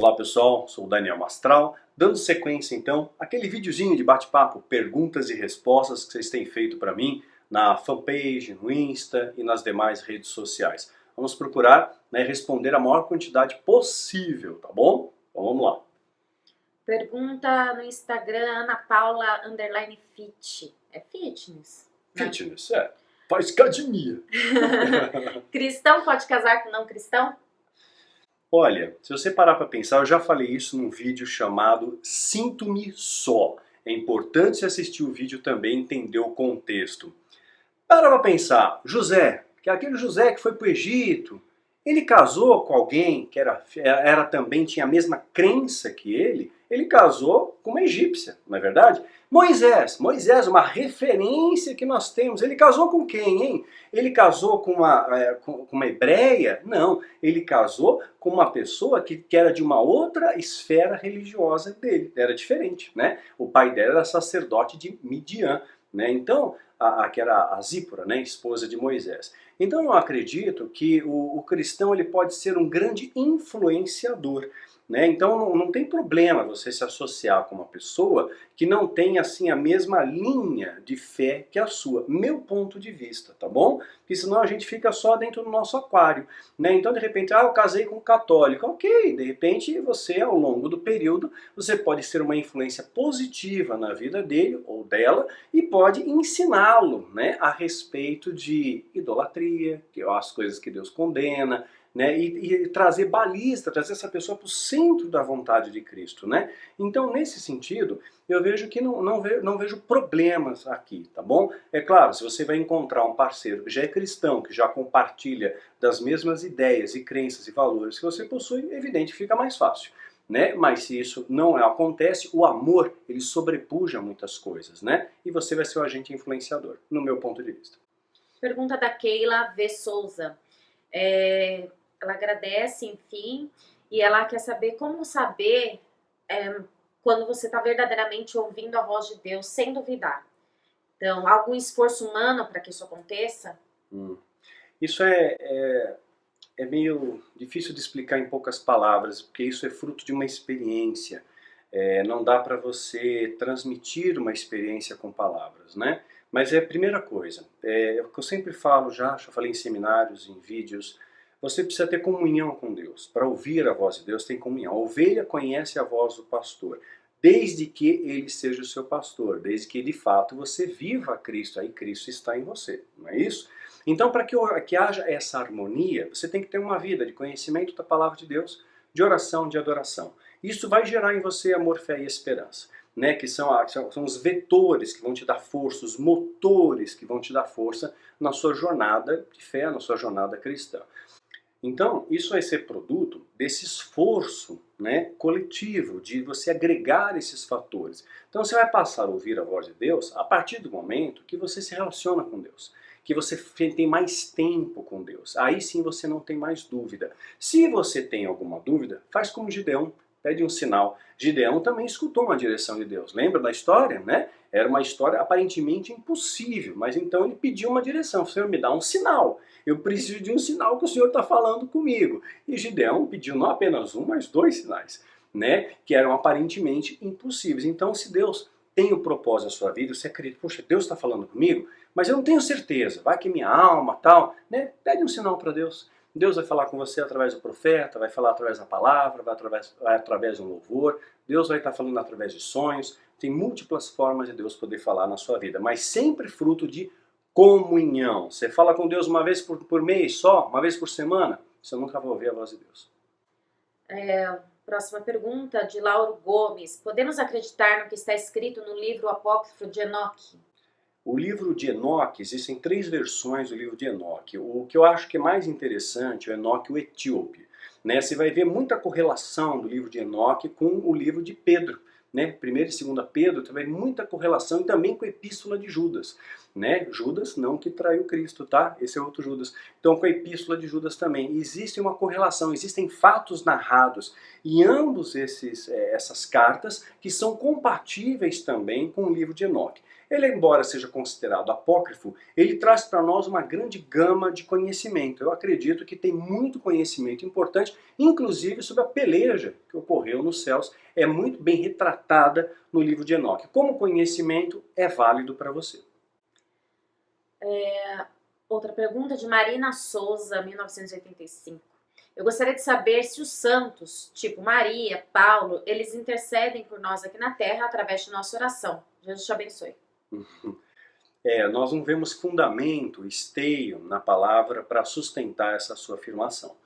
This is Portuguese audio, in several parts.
Olá pessoal, sou o Daniel Mastral, dando sequência então àquele videozinho de bate-papo, perguntas e respostas que vocês têm feito para mim na fanpage, no Insta e nas demais redes sociais. Vamos procurar responder a maior quantidade possível, tá bom? Então vamos lá. Pergunta no Instagram, Ana Paula _fit. É fitness? Fitness, faz academia. Cristão pode casar com não cristão? Olha, se você parar para pensar, eu já falei isso num vídeo chamado Sinto-me Só. É importante você assistir o vídeo também e entender o contexto. Para pensar, José, que é aquele José que foi para o Egito, ele casou com alguém que também tinha a mesma crença que ele casou com uma egípcia, não é verdade? Moisés, uma referência que nós temos, ele casou com quem, hein? Ele casou com uma hebreia? Não, ele casou com uma pessoa que era de uma outra esfera religiosa dele, era diferente, né? O pai dela era sacerdote de Midian, né? Então, que era a Zípora, né, esposa de Moisés. Então eu acredito que o cristão ele pode ser um grande influenciador. Né? Então não tem problema você se associar com uma pessoa que não tem assim a mesma linha de fé que a sua. Meu ponto de vista, tá bom? Porque senão a gente fica só dentro do nosso aquário. Né? Então de repente, eu casei com um católico. Ok, de repente você ao longo do período, você pode ser uma influência positiva na vida dele ou dela e pode ensiná-lo, né, a respeito de idolatria, que é as coisas que Deus condena, né, e trazer baliza, trazer essa pessoa para o centro da vontade de Cristo. Né? Então, nesse sentido, eu vejo que não vejo problemas aqui, tá bom? É claro, se você vai encontrar um parceiro que já é cristão, que já compartilha das mesmas ideias e crenças e valores que você possui, é evidente que fica mais fácil. Né? Mas se isso não acontece, o amor ele sobrepuja muitas coisas, né? E você vai ser o agente influenciador, no meu ponto de vista. Pergunta da Keila V. Souza. Ela agradece, enfim, e ela quer saber como saber quando você está verdadeiramente ouvindo a voz de Deus sem duvidar. Então, algum esforço humano para que isso aconteça? Isso é meio difícil de explicar em poucas palavras, porque isso é fruto de uma experiência. Não dá para você transmitir uma experiência com palavras, né? Mas é a primeira coisa. É o que eu sempre falo já falei em seminários, em vídeos. Você precisa ter comunhão com Deus. Para ouvir a voz de Deus tem comunhão. A ovelha conhece a voz do pastor, desde que ele seja o seu pastor, desde que de fato você viva a Cristo, aí Cristo está em você, não é isso? Então, para que haja essa harmonia, você tem que ter uma vida de conhecimento da palavra de Deus, de oração, de adoração. Isso vai gerar em você amor, fé e esperança, né? Que são os vetores que vão te dar força, os motores que vão te dar força na sua jornada de fé, na sua jornada cristã. Então, isso vai ser produto desse esforço, né, coletivo, de você agregar esses fatores. Então você vai passar a ouvir a voz de Deus a partir do momento que você se relaciona com Deus, que você tem mais tempo com Deus. Aí sim você não tem mais dúvida. Se você tem alguma dúvida, faz como Gideão, pede um sinal. Gideão também escutou uma direção de Deus. Lembra da história, né? Era uma história aparentemente impossível, mas então ele pediu uma direção. Senhor, me dá um sinal. Eu preciso de um sinal que o Senhor está falando comigo. E Gideão pediu não apenas um, mas 2 sinais, né? Que eram aparentemente impossíveis. Então, se Deus tem um propósito na sua vida, você acredita, poxa, Deus está falando comigo, mas eu não tenho certeza, vai que minha alma, tal, né? Pede um sinal para Deus. Deus vai falar com você através do profeta, vai falar através da palavra, vai através de um louvor, Deus vai estar falando através de sonhos, tem múltiplas formas de Deus poder falar na sua vida, mas sempre fruto de comunhão. Você fala com Deus uma vez por mês só, uma vez por semana, você nunca vai ouvir a voz de Deus. Próxima pergunta de Lauro Gomes. Podemos acreditar no que está escrito no livro apócrifo de Enoque? O livro de Enoque, existem 3 versões do livro de Enoque. O que eu acho que é mais interessante é o Enoque o Etíope. Né? Você vai ver muita correlação do livro de Enoque com o livro de Pedro. Né? 1ª e 2ª Pedro, também muita correlação e também com a Epístola de Judas. né? Judas não que traiu Cristo, tá? Esse é outro Judas. Então com a epístola de Judas também existe uma correlação, existem fatos narrados em ambos essas cartas que são compatíveis também com o livro de Enoque. Ele, embora seja considerado apócrifo, ele traz para nós uma grande gama de conhecimento. Eu acredito que tem muito conhecimento importante, inclusive sobre a peleja que ocorreu nos céus, é muito bem retratada no livro de Enoque. Como conhecimento é válido para você. Outra pergunta de Marina Souza, 1985. Eu gostaria de saber se os santos, tipo Maria, Paulo, eles intercedem por nós aqui na Terra através de nossa oração. Jesus te abençoe. Nós não vemos fundamento, esteio na palavra para sustentar essa sua afirmação.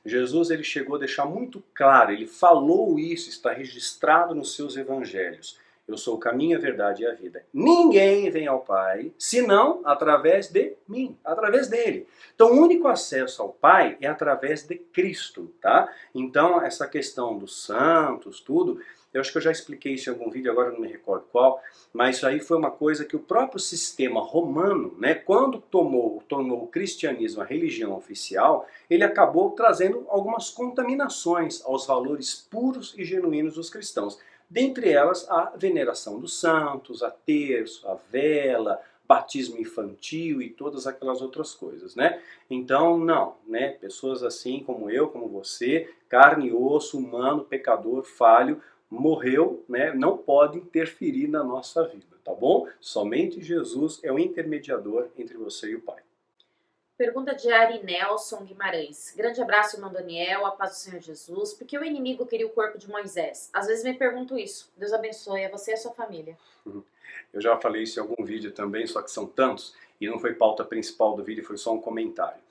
Jesus ele chegou a deixar muito claro, ele falou isso, está registrado nos seus evangelhos. Eu sou o caminho, a verdade e a vida. Ninguém vem ao Pai, senão através de mim, através dele. Então o único acesso ao Pai é através de Cristo, tá? Então essa questão dos santos, tudo, eu acho que eu já expliquei isso em algum vídeo, agora não me recordo qual, mas isso aí foi uma coisa que o próprio sistema romano, né, quando tornou o cristianismo a religião oficial, ele acabou trazendo algumas contaminações aos valores puros e genuínos dos cristãos. Dentre elas, a veneração dos santos, a terço, a vela, batismo infantil e todas aquelas outras coisas, né? Então, não, né? Pessoas assim como eu, como você, carne e osso, humano, pecador, falho, morreu, né? Não pode interferir na nossa vida, tá bom? Somente Jesus é o intermediador entre você e o Pai. Pergunta de Ari Nelson Guimarães. Grande abraço, irmão Daniel, a paz do Senhor Jesus. Por que o inimigo queria o corpo de Moisés? Às vezes me pergunto isso. Deus abençoe a você e a sua família. Eu já falei isso em algum vídeo também, só que são tantos, e não foi pauta principal do vídeo, foi só um comentário.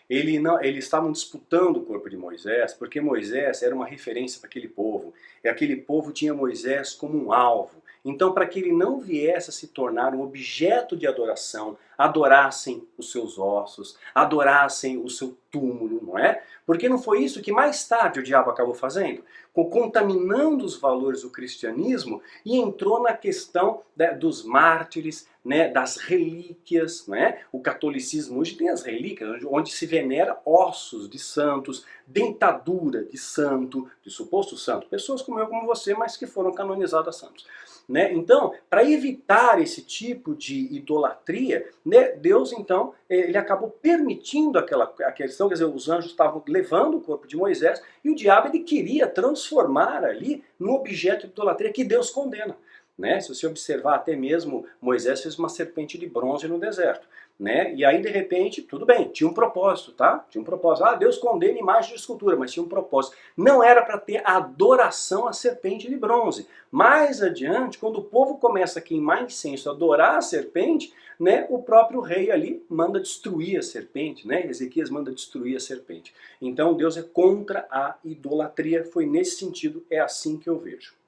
Eles estavam disputando o corpo de Moisés, porque Moisés era uma referência para aquele povo, e aquele povo tinha Moisés como um alvo. Então, para que ele não viesse a se tornar um objeto de adoração, adorassem os seus ossos, adorassem o seu túmulo, não é? Porque não foi isso que mais tarde o diabo acabou fazendo? Contaminando os valores do cristianismo e entrou na questão dos mártires, né, das relíquias, né? O catolicismo hoje tem as relíquias, onde se venera ossos de santos, dentadura de santo, de suposto santo, pessoas como eu, como você, mas que foram canonizadas santos. Né? Então, para evitar esse tipo de idolatria, né, Deus então ele acabou permitindo aquela questão, quer dizer, os anjos estavam levando o corpo de Moisés e o diabo ele queria transformar ali num objeto de idolatria que Deus condena. Né? Se você observar, até mesmo Moisés fez uma serpente de bronze no deserto. Né? E aí, de repente, tudo bem, tinha um propósito, tá? Tinha um propósito. Ah, Deus condena imagem de escultura, mas tinha um propósito. Não era para ter adoração à serpente de bronze. Mais adiante, quando o povo começa a queimar incenso, adorar a serpente, né, o próprio rei ali manda destruir a serpente, né? Ezequias manda destruir a serpente. Então, Deus é contra a idolatria. Foi nesse sentido, é assim que eu vejo.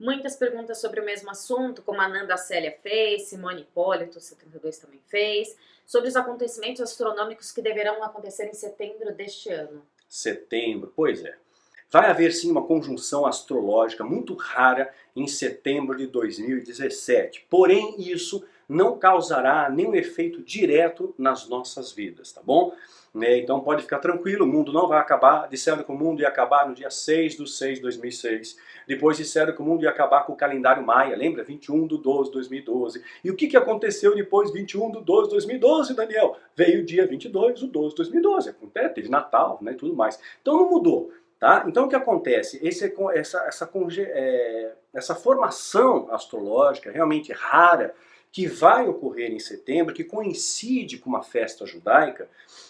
Muitas perguntas sobre o mesmo assunto, como a Nanda Célia fez, Simone Hipólito, 72 também fez, sobre os acontecimentos astronômicos que deverão acontecer em setembro deste ano. Setembro, pois é. Vai haver sim uma conjunção astrológica muito rara em setembro de 2017. Porém, isso não causará nenhum efeito direto nas nossas vidas, tá bom? Então pode ficar tranquilo, o mundo não vai acabar. Disseram que o mundo ia acabar no dia 6/6/2006. Depois disseram que o mundo ia acabar com o calendário maia, lembra? 21/12/2012. E o que aconteceu depois 21/12/2012, Daniel? Veio o dia 22/12/2012. Teve Natal, né, tudo mais. Então não mudou. Tá? Então o que acontece? Essa formação astrológica realmente rara, que vai ocorrer em setembro, que coincide com uma festa judaica,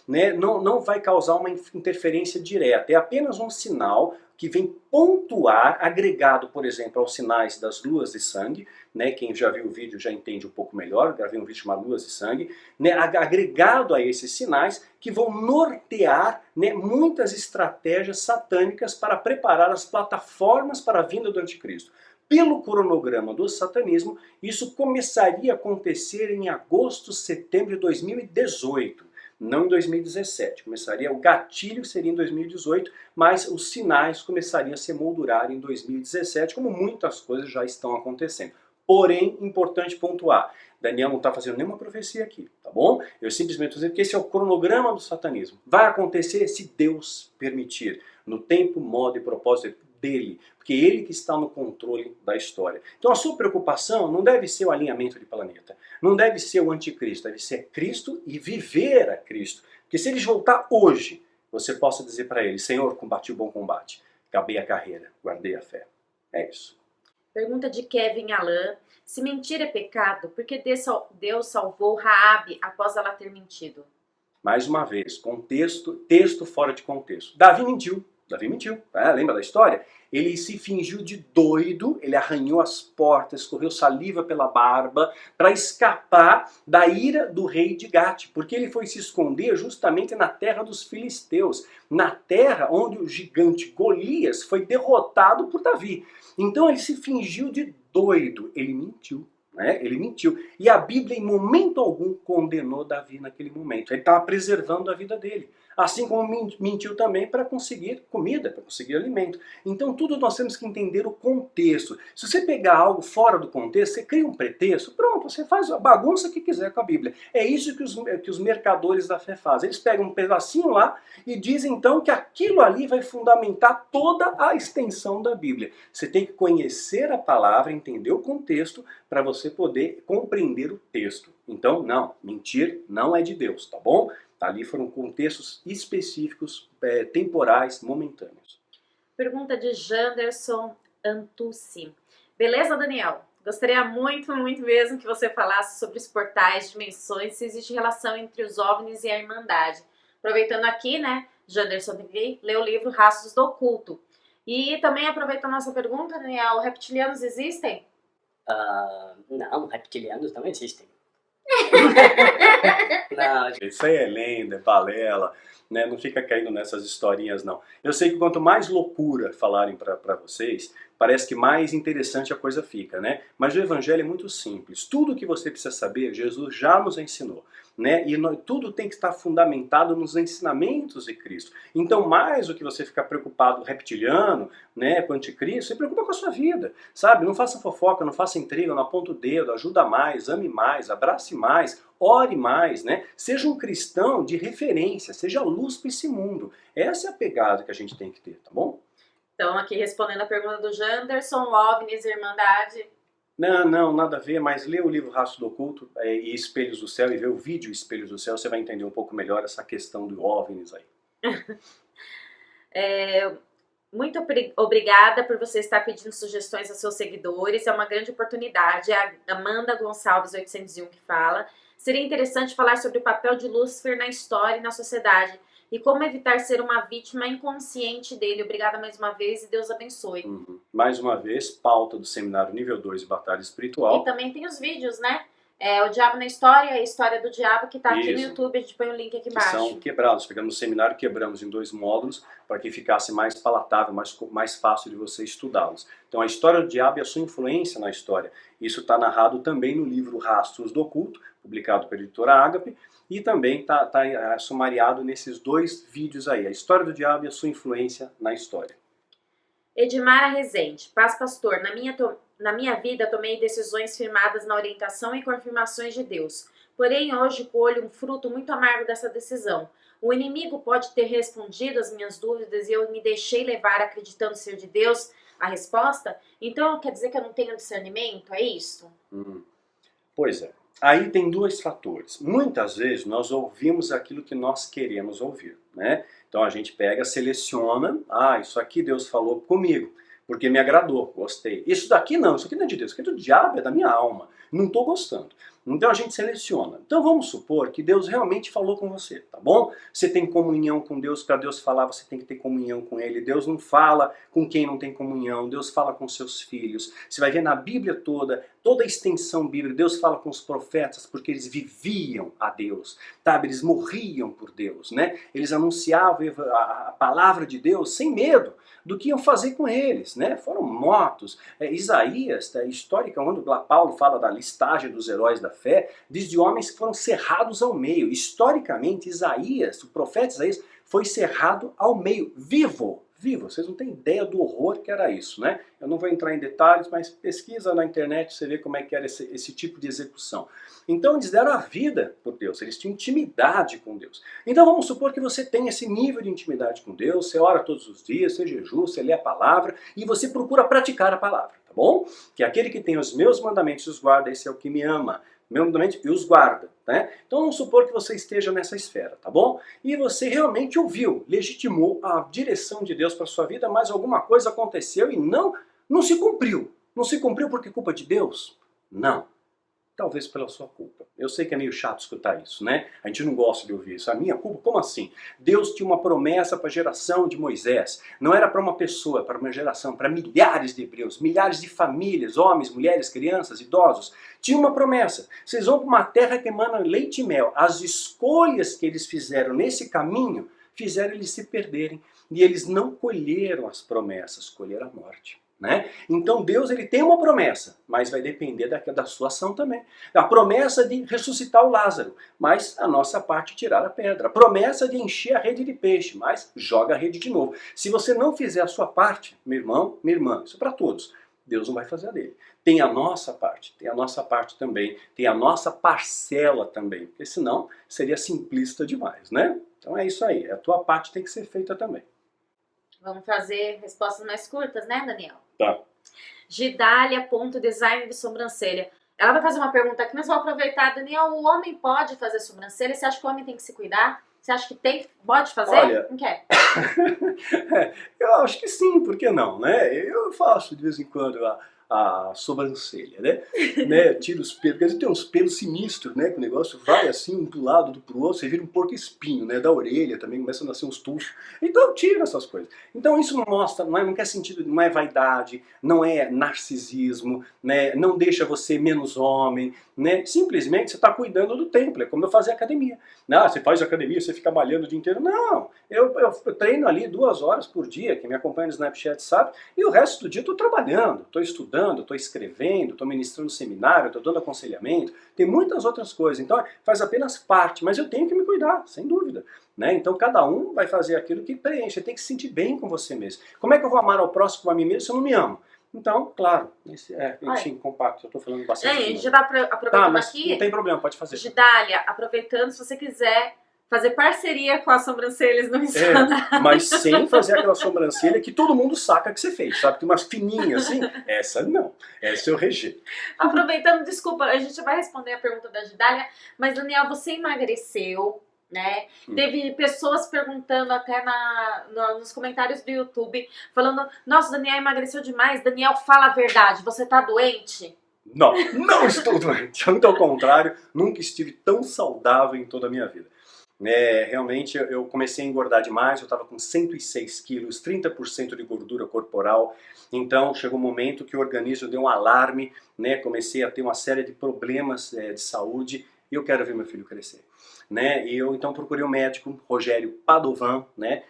né, não vai causar uma interferência direta. É apenas um sinal que vem pontuar, agregado, por exemplo, aos sinais das luas de sangue, né, quem já viu o vídeo já entende um pouco melhor, gravei um vídeo chamado Luas de Sangue, né, agregado a esses sinais que vão nortear, né, muitas estratégias satânicas para preparar as plataformas para a vinda do anticristo. Pelo cronograma do satanismo, isso começaria a acontecer em agosto, setembro de 2018, não em 2017. O gatilho seria em 2018, mas os sinais começariam a se moldurar em 2017, como muitas coisas já estão acontecendo. Porém, importante pontuar, Daniel não está fazendo nenhuma profecia aqui, tá bom? Eu simplesmente estou dizendo que esse é o cronograma do satanismo. Vai acontecer se Deus permitir, no tempo, modo e propósito dele, porque ele que está no controle da história. Então a sua preocupação não deve ser o alinhamento de planeta, não deve ser o anticristo, deve ser Cristo e viver a Cristo. Porque se ele voltar hoje, você possa dizer para ele, Senhor, combati o bom combate, acabei a carreira, guardei a fé. É isso. Pergunta de Kevin Alain. Se mentir é pecado, por que Deus salvou Raabe após ela ter mentido? Mais uma vez, contexto, texto fora de contexto. Davi mentiu. Lembra da história? Ele se fingiu de doido, ele arranhou as portas, escorreu saliva pela barba para escapar da ira do rei de Gate, porque ele foi se esconder justamente na terra dos filisteus, na terra onde o gigante Golias foi derrotado por Davi. Então ele se fingiu de doido, ele mentiu. Ele mentiu. E a Bíblia em momento algum condenou Davi naquele momento. Ele estava preservando a vida dele. Assim como mentiu também para conseguir comida, para conseguir alimento. Então tudo nós temos que entender o contexto. Se você pegar algo fora do contexto, você cria um pretexto, pronto, você faz a bagunça que quiser com a Bíblia. É isso que os mercadores da fé fazem. Eles pegam um pedacinho lá e dizem então que aquilo ali vai fundamentar toda a extensão da Bíblia. Você tem que conhecer a palavra, entender o contexto, para você poder compreender o texto. Então, não, mentir não é de Deus, tá bom? Ali foram contextos específicos, temporais, momentâneos. Pergunta de Janderson Antucci. Beleza, Daniel? Gostaria muito, muito mesmo que você falasse sobre os portais, dimensões, se existe relação entre os OVNIs e a Irmandade. Aproveitando aqui, né, Janderson leu o livro Rastros do Oculto. E também aproveitando a nossa pergunta, Daniel, reptilianos existem? Não, reptilianos não existem. Não, isso aí é lenda, é balela, né? Não fica caindo nessas historinhas não. Eu sei que quanto mais loucura falarem para vocês, parece que mais interessante a coisa fica, né? Mas o evangelho é muito simples. Tudo que você precisa saber, Jesus já nos ensinou, né? E tudo tem que estar fundamentado nos ensinamentos de Cristo. Então, mais do que você ficar preocupado reptiliano, né, com o anticristo, se preocupa com a sua vida, sabe? Não faça fofoca, não faça intriga, não aponta o dedo, ajuda mais, ame mais, abrace mais, ore mais, né? Seja um cristão de referência, seja luz para esse mundo. Essa é a pegada que a gente tem que ter, tá bom? Então, aqui respondendo a pergunta do Janderson, OVNIs e Irmandade. Não, nada a ver, mas lê o livro Rastros do Oculto e Espelhos do Céu e vê o vídeo Espelhos do Céu, você vai entender um pouco melhor essa questão do OVNIs aí. Muito obrigada por você estar pedindo sugestões aos seus seguidores, é uma grande oportunidade. É a Amanda Gonçalves 801 que fala. Seria interessante falar sobre o papel de Lúcifer na história e na sociedade e como evitar ser uma vítima inconsciente dele. Obrigada mais uma vez e Deus abençoe. Mais uma vez, pauta do seminário nível 2 de Batalha Espiritual. E também tem os vídeos, né? O Diabo na História, a História do Diabo, que está aqui no YouTube, a gente põe o link aqui embaixo. São quebrados, pegamos o seminário, quebramos em 2 módulos, para que ficasse mais palatável, mais fácil de você estudá-los. Então a história do diabo e a sua influência na história. Isso está narrado também no livro Rastros do Oculto, publicado pela editora Ágape, e também está sumariado nesses 2 vídeos aí, a história do diabo e a sua influência na história. Edmara Rezende, paz pastor, na minha vida tomei decisões firmadas na orientação e confirmações de Deus. Porém, hoje colho um fruto muito amargo dessa decisão. O inimigo pode ter respondido às minhas dúvidas e eu me deixei levar acreditando ser de Deus a resposta? Então quer dizer que eu não tenho discernimento? É isso? Pois é. Aí tem 2 fatores. Muitas vezes nós ouvimos aquilo que nós queremos ouvir, né? Então a gente pega, seleciona, isso aqui Deus falou comigo, porque me agradou, gostei. Isso daqui não é de Deus, isso aqui é do diabo, é da minha alma, não estou gostando. Então a gente seleciona. Então vamos supor que Deus realmente falou com você, tá bom? Você tem comunhão com Deus, para Deus falar você tem que ter comunhão com Ele. Deus não fala com quem não tem comunhão, Deus fala com seus filhos. Você vai ver na Bíblia toda a extensão bíblica, Deus fala com os profetas porque eles viviam a Deus, sabe? Eles morriam por Deus, né? Eles anunciavam a palavra de Deus sem medo do que iam fazer com eles, né? Foram mortos. Isaías, histórica, quando Paulo fala da listagem dos heróis da fé, diz de homens que foram cerrados ao meio. Historicamente, Isaías, o profeta Isaías, foi cerrado ao meio, vivo, vivo. Vocês não têm ideia do horror que era isso, né? Eu não vou entrar em detalhes, mas pesquisa na internet, você vê como é que era esse tipo de execução. Então eles deram a vida por Deus, eles tinham intimidade com Deus. Então vamos supor que você tem esse nível de intimidade com Deus, você ora todos os dias, você jejua, você lê a palavra e você procura praticar a palavra, tá bom? Que aquele que tem os meus mandamentos e os guarda, esse é o que me ama. Meu mandamento e os guarda, né? Então vamos supor que você esteja nessa esfera, tá bom? E você realmente ouviu, legitimou a direção de Deus para sua vida, mas alguma coisa aconteceu e não se cumpriu. Não se cumpriu porque é culpa de Deus? Não. Talvez pela sua culpa. Eu sei que é meio chato escutar isso, né? A gente não gosta de ouvir isso. A minha culpa? Como assim? Deus tinha uma promessa para a geração de Moisés. Não era para uma pessoa, para uma geração, para milhares de hebreus, milhares de famílias, homens, mulheres, crianças, idosos. Tinha uma promessa. Vocês vão para uma terra que emana leite e mel. As escolhas que eles fizeram nesse caminho fizeram eles se perderem. E eles não colheram as promessas, colheram a morte. Né? Então Deus ele tem uma promessa, mas vai depender da sua ação também. A promessa de ressuscitar o Lázaro, mas a nossa parte é tirar a pedra. A promessa de encher a rede de peixe, mas joga a rede de novo. Se você não fizer a sua parte, meu irmão, minha irmã, isso é para todos, Deus não vai fazer a dele. Tem a nossa parte também, tem a nossa parcela também, porque senão seria simplista demais, né? Então é isso aí, a tua parte tem que ser feita também. Vamos fazer respostas mais curtas, né, Daniel? Tá. Gidália.design de sobrancelha. Ela vai fazer uma pergunta aqui, mas vou aproveitar. Daniel, o homem pode fazer sobrancelha? Você acha que o homem tem que se cuidar? Você acha que pode fazer? Olha, não quer? Eu acho que sim, por que não, né? Eu faço de vez em quando a sobrancelha, né? Tiro os pelos, porque tem uns pelos sinistros, né? Que o negócio vai assim, um pro lado, do pro outro, você vira um porco espinho, né? Da orelha também começa a nascer uns tufos. Então eu tiro essas coisas. Então isso não mostra, não quer sentido, não é vaidade, não é narcisismo, né? Não deixa você menos homem, né? Simplesmente você está cuidando do templo, é como eu fazer academia. Não, você faz academia, você fica malhando o dia inteiro. Não, eu treino ali 2 horas por dia, quem me acompanha no Snapchat sabe, e o resto do dia eu estou trabalhando, estou estudando, estou escrevendo, estou ministrando seminário, estou dando aconselhamento, tem muitas outras coisas. Então faz apenas parte, mas eu tenho que me cuidar, sem dúvida. Né? Então cada um vai fazer aquilo que preenche, você tem que se sentir bem com você mesmo. Como é que eu vou amar ao próximo como a mim mesmo se eu não me amo? Então, claro, enfim, compacto, eu estou falando bastante. A gente já está aproveitando mas aqui. Não tem problema, pode fazer. Gidália, aproveitando, se você quiser fazer parceria com as sobrancelhas no Instagram. Mas sem fazer aquela sobrancelha que todo mundo saca que você fez, sabe? Tem umas fininhas assim, essa não, essa eu rejeito. Aproveitando, desculpa, a gente vai responder a pergunta da Gidália, mas Daniel, você emagreceu, né? Teve pessoas perguntando até nos comentários do YouTube, falando, nossa, Daniel emagreceu demais, Daniel, fala a verdade, você tá doente? Não estou doente, muito ao contrário, nunca estive tão saudável em toda a minha vida. Realmente eu comecei a engordar demais, eu estava com 106 quilos, 30% de gordura corporal, então chegou um momento que o organismo deu um alarme, né? Comecei a ter uma série de problemas de saúde e eu quero ver meu filho crescer. Né? E eu então procurei um médico, Rogério Padovan, né?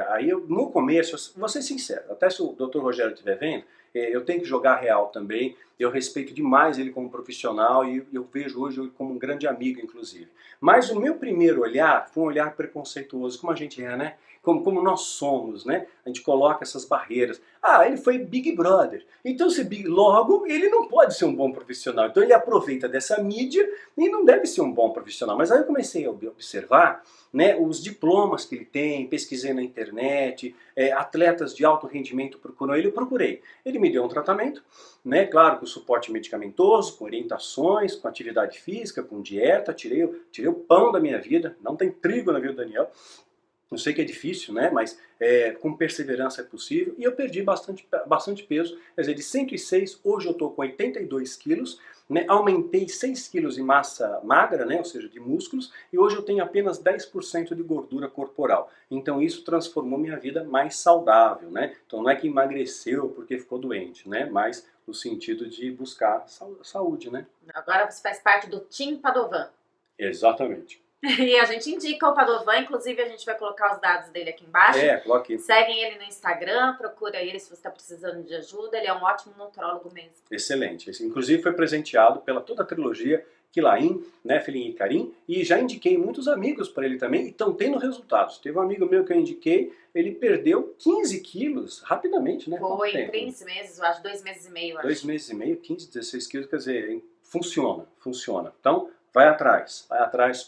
Aí eu, no começo, vou ser sincero, até se o Dr. Rogério estiver vendo, eu tenho que jogar real também, eu respeito demais ele como profissional e eu vejo hoje ele como um grande amigo, inclusive. Mas o meu primeiro olhar foi um olhar preconceituoso, como a gente é, né? Como nós somos, né? A gente coloca essas barreiras. Ah, ele foi Big Brother. Então, logo, ele não pode ser um bom profissional. Então, ele aproveita dessa mídia e não deve ser um bom profissional. Mas aí eu comecei a observar, né, os diplomas que ele tem, pesquisei na internet, atletas de alto rendimento procuram ele, eu procurei. Ele me deu um tratamento, né, claro, com suporte medicamentoso, com orientações, com atividade física, com dieta, tirei o pão da minha vida, não tem trigo na vida do Daniel. Eu sei que é difícil, né? Mas com perseverança é possível. E eu perdi bastante peso. Quer dizer, de 106, hoje eu estou com 82 quilos. Né? Aumentei 6 quilos de massa magra, né? Ou seja, de músculos. E hoje eu tenho apenas 10% de gordura corporal. Então isso transformou minha vida mais saudável, né? Então não é que emagreceu porque ficou doente, né? Mas no sentido de buscar saúde, né? Agora você faz parte do Team Padovan. Exatamente. E a gente indica o Padovan, inclusive a gente vai colocar os dados dele aqui embaixo. Coloque. Seguem ele no Instagram, procura ele se você está precisando de ajuda, ele é um ótimo nutrólogo mesmo. Excelente. Inclusive foi presenteado pela toda a trilogia Quilaim, Néfilim e Carim, e já indiquei muitos amigos para ele também, e estão tendo resultados. Teve um amigo meu que eu indiquei, ele perdeu 15 quilos rapidamente, né? Foi em 3 meses, eu acho, 2 meses e meio, eu acho. 2 meses e meio, 15, 16 quilos, quer dizer, funciona, funciona. Então, vai atrás,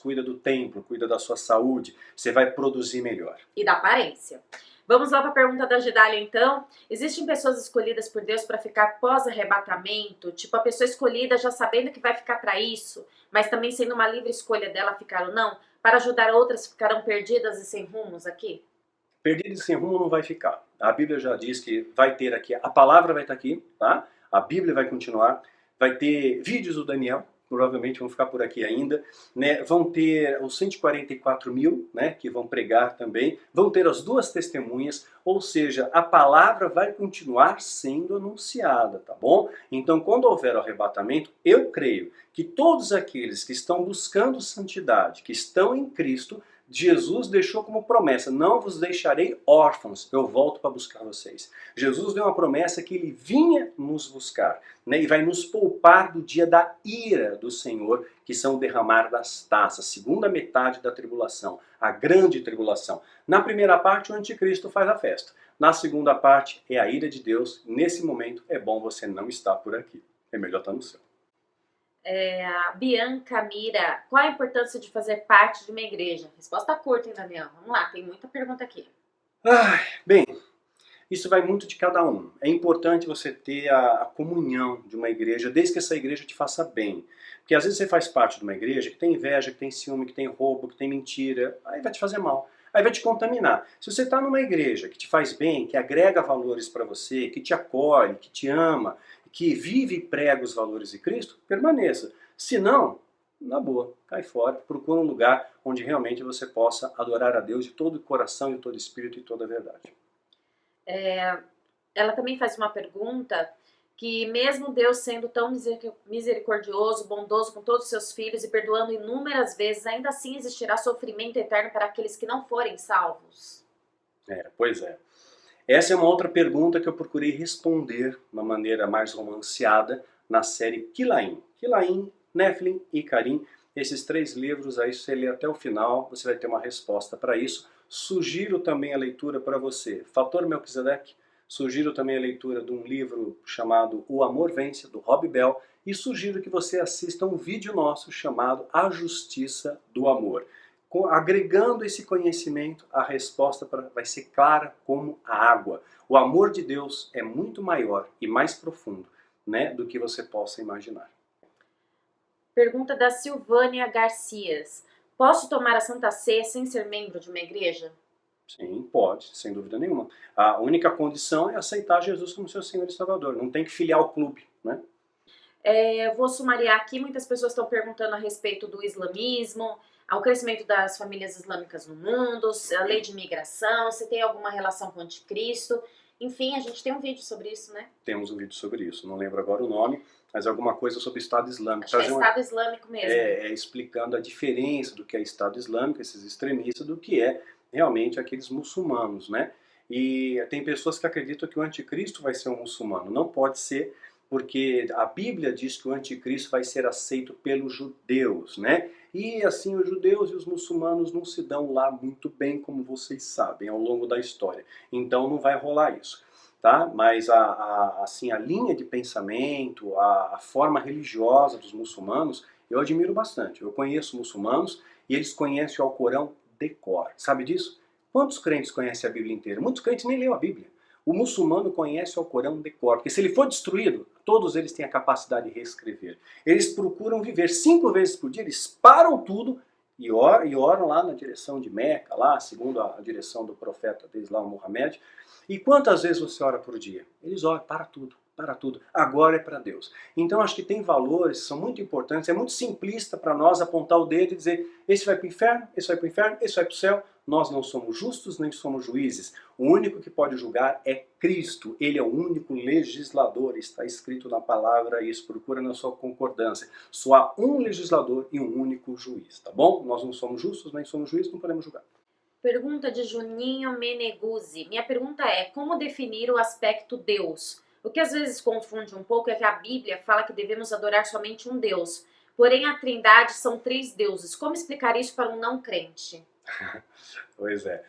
cuida do templo, cuida da sua saúde, você vai produzir melhor. E da aparência. Vamos lá para a pergunta da Gidália, então. Existem pessoas escolhidas por Deus para ficar pós-arrebatamento? Tipo, a pessoa escolhida já sabendo que vai ficar para isso, mas também sendo uma livre escolha dela ficar ou não, para ajudar outras que ficarão perdidas e sem rumos aqui? Perdido e sem rumo não vai ficar. A Bíblia já diz que vai ter aqui, a palavra vai estar aqui, tá? A Bíblia vai continuar, vai ter vídeos do Daniel, provavelmente vão ficar por aqui ainda, né? Vão ter os 144 mil, né, que vão pregar também, vão ter as 2 testemunhas, ou seja, a palavra vai continuar sendo anunciada, tá bom? Então, quando houver o arrebatamento, eu creio que todos aqueles que estão buscando santidade, que estão em Cristo, Jesus deixou como promessa, não vos deixarei órfãos, eu volto para buscar vocês. Jesus deu uma promessa que ele vinha nos buscar, né, e vai nos poupar do dia da ira do Senhor, que são o derramar das taças, segunda metade da tribulação, a grande tribulação. Na primeira parte, o anticristo faz a festa. Na segunda parte, é a ira de Deus. Nesse momento, é bom você não estar por aqui. É melhor estar no céu. A Bianca Mira, qual a importância de fazer parte de uma igreja? Resposta curta, hein, Daniel? Vamos lá, tem muita pergunta aqui. Bem, isso vai muito de cada um. É importante você ter a comunhão de uma igreja, desde que essa igreja te faça bem. Porque às vezes você faz parte de uma igreja que tem inveja, que tem ciúme, que tem roubo, que tem mentira, aí vai te fazer mal. Aí vai te contaminar. Se você está numa igreja que te faz bem, que agrega valores para você, que te acolhe, que te ama, que vive e prega os valores de Cristo, permaneça. Se não, na boa, cai fora, procura um lugar onde realmente você possa adorar a Deus de todo o coração, de todo o espírito e toda a verdade. Ela também faz uma pergunta que mesmo Deus sendo tão misericordioso, bondoso com todos os seus filhos e perdoando inúmeras vezes, ainda assim existirá sofrimento eterno para aqueles que não forem salvos? Pois é. Essa é uma outra pergunta que eu procurei responder de uma maneira mais romanceada na série Quilaim. Quilaim, Néfilim e Carim, esses 3 livros aí, se você ler até o final, você vai ter uma resposta para isso. Sugiro também a leitura para você, Fator Melquisedeque. Sugiro também a leitura de um livro chamado O Amor Vence, do Rob Bell. E sugiro que você assista um vídeo nosso chamado A Justiça do Amor. Agregando esse conhecimento, a resposta vai ser clara como a água. O amor de Deus é muito maior e mais profundo, né, do que você possa imaginar. Pergunta da Silvânia Garcias. Posso tomar a Santa Ceia sem ser membro de uma igreja? Sim, pode, sem dúvida nenhuma. A única condição é aceitar Jesus como seu Senhor e Salvador. Não tem que filiar ao clube, né? Eu vou sumariar aqui. Muitas pessoas estão perguntando a respeito do islamismo, ao crescimento das famílias islâmicas no mundo, a lei de imigração, se tem alguma relação com o anticristo. Enfim, a gente tem um vídeo sobre isso, né? Temos um vídeo sobre isso. Não lembro agora o nome, mas alguma coisa sobre o Estado Islâmico. Acho que é Estado Islâmico mesmo. Explicando a diferença do que é Estado Islâmico, esses extremistas, do que é realmente aqueles muçulmanos, né? E tem pessoas que acreditam que o anticristo vai ser um muçulmano. Não pode ser, porque a Bíblia diz que o anticristo vai ser aceito pelos judeus, né? E assim, os judeus e os muçulmanos não se dão lá muito bem, como vocês sabem, ao longo da história. Então não vai rolar isso, tá? Mas assim, a linha de pensamento, a forma religiosa dos muçulmanos, eu admiro bastante. Eu conheço muçulmanos e eles conhecem o Alcorão de cor. Sabe disso? Quantos crentes conhecem a Bíblia inteira? Muitos crentes nem leem a Bíblia. O muçulmano conhece o Alcorão de cor, porque se ele for destruído, todos eles têm a capacidade de reescrever. Eles procuram viver 5 vezes por dia, eles param tudo e oram lá na direção de Meca, lá segundo a direção do profeta deles lá, o Muhammad. E quantas vezes você ora por dia? Eles oram, para tudo. Agora é para Deus. Então acho que tem valores que são muito importantes, é muito simplista para nós apontar o dedo e dizer esse vai para o inferno, esse vai para o inferno, esse vai para o céu. Nós não somos justos nem somos juízes. O único que pode julgar é Cristo. Ele é o único legislador. Está escrito na palavra isso. Procura na sua concordância. Só há um legislador e um único juiz. Tá bom? Nós não somos justos nem somos juízes, não podemos julgar. Pergunta de Juninho Meneguzzi. Minha pergunta é, como definir o aspecto Deus? O que às vezes confunde um pouco é que a Bíblia fala que devemos adorar somente um Deus. Porém, a Trindade são 3 deuses. Como explicar isso para um não crente? Pois é.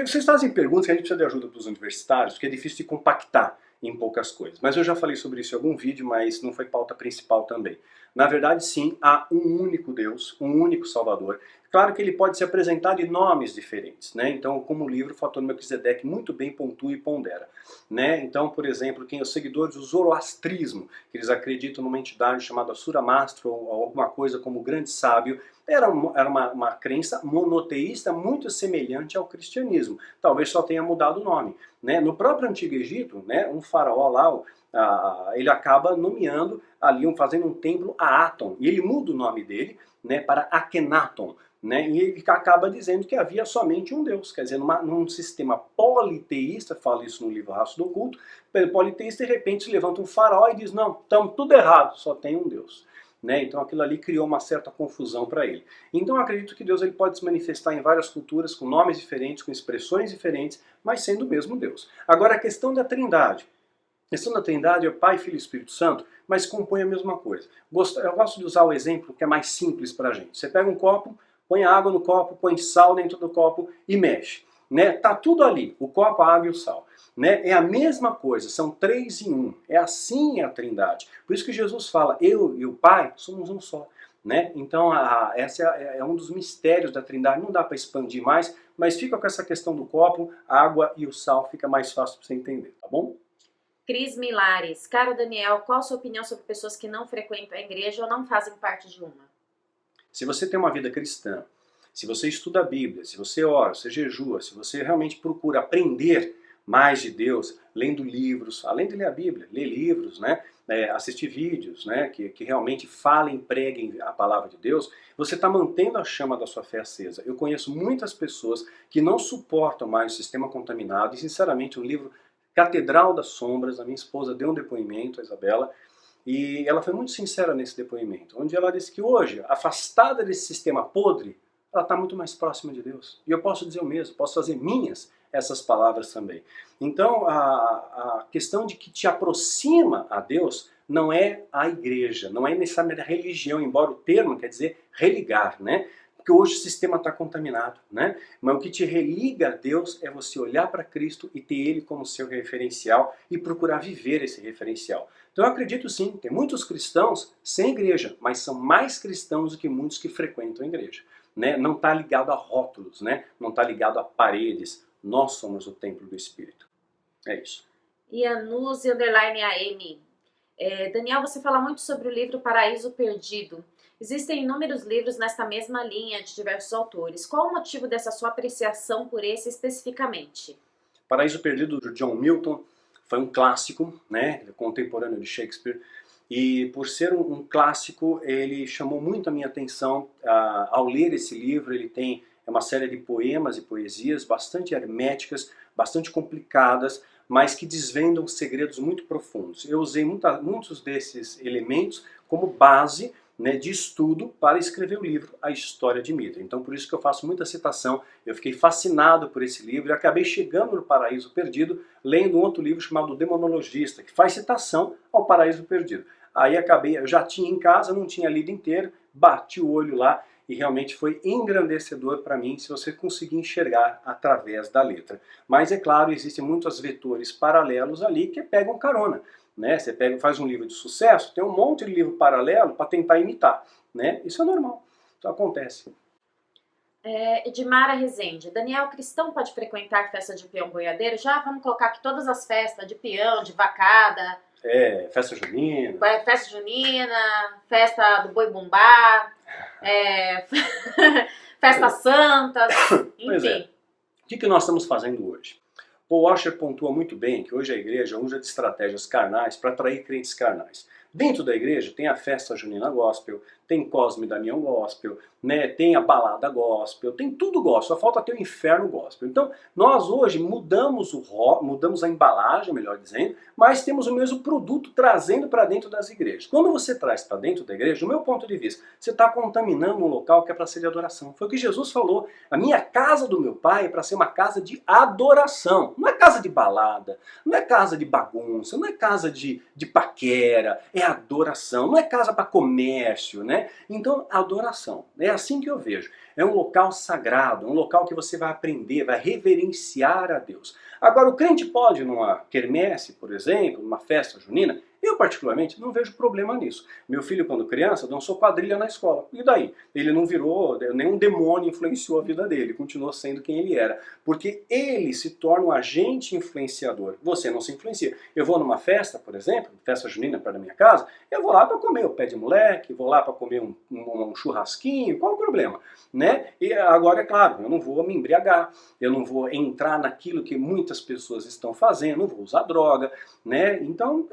Vocês fazem perguntas que a gente precisa de ajuda para os universitários, porque é difícil de compactar em poucas coisas. Mas eu já falei sobre isso em algum vídeo, mas não foi pauta principal também. Na verdade, sim, há um único Deus, um único Salvador. Claro que ele pode se apresentar de nomes diferentes, né? Então, como o livro Fator Melquisedeque muito bem pontua e pondera, né? Então, por exemplo, quem é os seguidores do zoroastrismo, que eles acreditam numa entidade chamada Suramastro ou alguma coisa como o grande sábio, era uma crença monoteísta muito semelhante ao cristianismo. Talvez só tenha mudado o nome, né? No próprio Antigo Egito, né, um faraó lá, ele acaba nomeando ali, fazendo um templo a Aton, e ele muda o nome dele, né, para Akhenaton, né, e ele acaba dizendo que havia somente um Deus, quer dizer, num sistema politeísta, fala isso no livro Rastro do Oculto, politeísta, de repente se levanta um faraó e diz, não, estamos tudo errado, só tem um Deus. Né? Então aquilo ali criou uma certa confusão para ele. Então eu acredito que Deus ele pode se manifestar em várias culturas, com nomes diferentes, com expressões diferentes, mas sendo o mesmo Deus. Agora a questão da Trindade. A questão da Trindade é Pai, Filho e Espírito Santo, mas compõe a mesma coisa. Eu gosto de usar o exemplo que é mais simples para a gente. Você pega um copo, põe água no copo, põe sal dentro do copo e mexe. Né? Tá tudo ali, o copo, a água e o sal. Né? É a mesma coisa, são 3 em 1. É assim a Trindade. Por isso que Jesus fala, eu e o Pai somos um só. Né? Então, essa é um dos mistérios da Trindade. Não dá para expandir mais, mas fica com essa questão do copo, a água e o sal, fica mais fácil para você entender, tá bom? Cris Milares. Caro Daniel, qual a sua opinião sobre pessoas que não frequentam a igreja ou não fazem parte de uma? Se você tem uma vida cristã, se você estuda a Bíblia, se você ora, se jejua, se você realmente procura aprender mais de Deus, lendo livros, além de ler a Bíblia, ler livros, né? Assistir vídeos, né? Que realmente falem, preguem a palavra de Deus, você está mantendo a chama da sua fé acesa. Eu conheço muitas pessoas que não suportam mais o sistema contaminado e, sinceramente, um livro Catedral das Sombras, a minha esposa deu um depoimento, a Isabela, e ela foi muito sincera nesse depoimento, onde ela disse que hoje, afastada desse sistema podre, ela está muito mais próxima de Deus. E eu posso dizer o mesmo, posso fazer minhas essas palavras também. Então, a questão de que te aproxima a Deus não é a igreja, não é necessariamente a religião, embora o termo quer dizer religar, né? Porque hoje o sistema está contaminado, né? Mas o que te religa a Deus é você olhar para Cristo e ter Ele como seu referencial e procurar viver esse referencial. Então eu acredito sim, tem muitos cristãos sem igreja, mas são mais cristãos do que muitos que frequentam a igreja. Né? Não está ligado a rótulos, né? Não está ligado a paredes. Nós somos o templo do Espírito. É isso. Ianuzi_AM. Daniel, você fala muito sobre o livro Paraíso Perdido. Existem inúmeros livros nesta mesma linha de diversos autores. Qual o motivo dessa sua apreciação por esse especificamente? Paraíso Perdido, de John Milton, foi um clássico, né, contemporâneo de Shakespeare. E por ser um clássico, ele chamou muito a minha atenção ao ler esse livro. Ele tem uma série de poemas e poesias bastante herméticas, bastante complicadas, mas que desvendam segredos muito profundos. Eu usei muitos desses elementos como base, né, de estudo para escrever o livro A História de Mitra. Então por isso que eu faço muita citação, eu fiquei fascinado por esse livro e acabei chegando no Paraíso Perdido lendo um outro livro chamado O Demonologista, que faz citação ao Paraíso Perdido. Aí eu já tinha em casa, não tinha lido inteiro, bati o olho lá e realmente foi engrandecedor para mim se você conseguir enxergar através da letra. Mas é claro, existem muitos vetores paralelos ali que pegam carona. Né? Você faz um livro de sucesso, tem um monte de livro paralelo para tentar imitar. Né? Isso é normal, isso acontece. Edmara Rezende. Daniel, cristão pode frequentar festa de peão boiadeiro? Já vamos colocar aqui todas as festas de peão, de vacada. Festa junina. Festa junina, festa do boi bumbá, festa santa, enfim. Pois é. O que nós estamos fazendo hoje? Paul Washer pontua muito bem que hoje a igreja usa de estratégias carnais para atrair crentes carnais. Dentro da igreja tem a festa junina gospel, tem Cosme e Damião gospel, né? Tem a balada gospel, tem tudo gospel, só falta ter o inferno gospel. Então nós hoje mudamos a embalagem, melhor dizendo, mas temos o mesmo produto trazendo para dentro das igrejas. Quando você traz para dentro da igreja, do meu ponto de vista, você está contaminando um local que é para ser de adoração. Foi o que Jesus falou, a minha casa do meu pai é para ser uma casa de adoração, não é casa de balada, não é casa de bagunça, não é casa de paquera, é adoração, não é casa para comércio, né? Então, adoração, é assim que eu vejo. É um local sagrado, um local que você vai aprender, vai reverenciar a Deus. Agora, o crente pode, numa quermesse, por exemplo, numa festa junina, eu particularmente não vejo problema nisso. Meu filho, quando criança, dançou quadrilha na escola. E daí? Ele não virou, nenhum demônio influenciou a vida dele, continuou sendo quem ele era. Porque ele se torna um agente influenciador. Você não se influencia. Eu vou numa festa, por exemplo, festa junina perto da minha casa, eu vou lá para comer o pé de moleque, vou lá para comer um churrasquinho, qual o problema? Né? E agora, é claro, eu não vou me embriagar, eu não vou entrar naquilo que muitas pessoas estão fazendo, não vou usar droga, né? Então,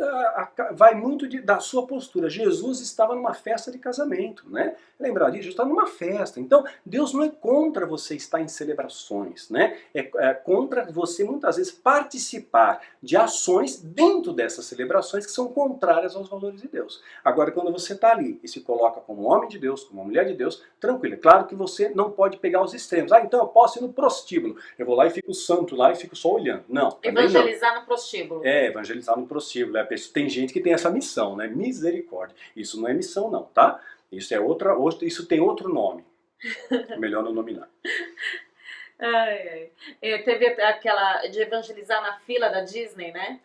vai muito da sua postura. Jesus estava numa festa de casamento, né? Lembrar disso, Jesus está numa festa. Então, Deus não é contra você estar em celebrações, né? É contra você, muitas vezes, participar de ações dentro dessas celebrações que são contrárias aos valores de Deus. Agora, quando você está ali e se coloca como homem de Deus, como uma mulher de Deus, tranquilo. É claro que você não pode pegar os extremos. Ah, então eu posso ir no prostíbulo. Eu vou lá e fico santo lá e fico só olhando. Não. Evangelizar no prostíbulo. É, evangelizar no prostíbulo. Tem gente que tem essa missão, né? Misericórdia. Isso não é missão não, tá? Isso é isso tem outro nome. É melhor não nominar. Ai, ai. Teve aquela de evangelizar na fila da Disney, né?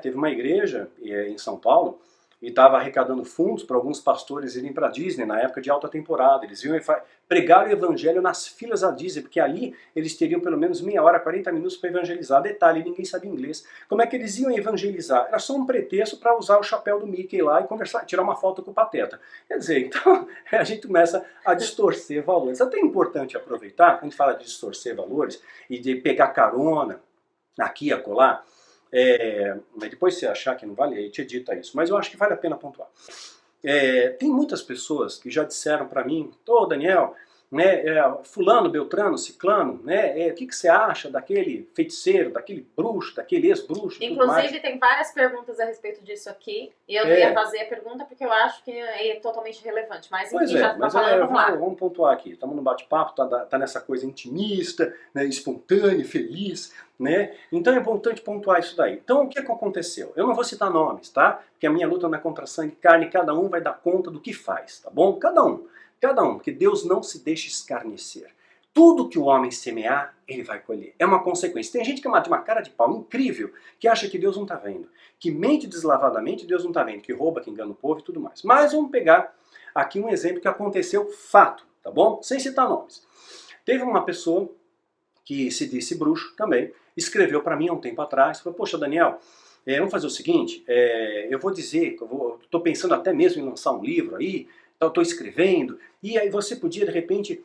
Teve uma igreja em São Paulo e estava arrecadando fundos para alguns pastores irem para a Disney na época de alta temporada. Eles iam pregar o evangelho nas filas da Disney, porque ali eles teriam pelo menos meia hora, 40 minutos para evangelizar. Detalhe, ninguém sabia inglês. Como é que eles iam evangelizar? Era só um pretexto para usar o chapéu do Mickey lá e conversar, tirar uma foto com o Pateta. Quer dizer, então a gente começa a distorcer valores. Até é importante aproveitar, quando a gente fala de distorcer valores e de pegar carona aqui e acolá, mas depois se achar que não vale, aí te edita isso. Mas eu acho que vale a pena pontuar. Tem muitas pessoas que já disseram para mim, Daniel, né, fulano, beltrano, ciclano, né, o que você acha daquele feiticeiro, daquele bruxo, daquele ex-bruxo? Inclusive tem várias perguntas a respeito disso aqui, e eu não ia fazer a pergunta porque eu acho que é totalmente relevante, mas enfim, já tá falando, vamos lá. Vamos pontuar aqui, estamos no bate-papo, tá nessa coisa intimista, né, espontânea, feliz, né? Então é importante pontuar isso daí. Então o que aconteceu? Eu não vou citar nomes, tá? Porque a minha luta não é contra sangue e carne, cada um vai dar conta do que faz, tá bom? Cada um, porque Deus não se deixa escarnecer. Tudo que o homem semear, ele vai colher. É uma consequência. Tem gente que é de uma cara de pau incrível, que acha que Deus não está vendo, que mente deslavadamente, Deus não está vendo, que rouba, que engana o povo e tudo mais. Mas vamos pegar aqui um exemplo que aconteceu, fato, tá bom? Sem citar nomes. Teve uma pessoa que se disse bruxo também, escreveu para mim há um tempo atrás, falou, poxa Daniel, vamos fazer o seguinte, eu vou dizer, estou pensando até mesmo em lançar um livro aí, estou escrevendo, e aí você podia, de repente,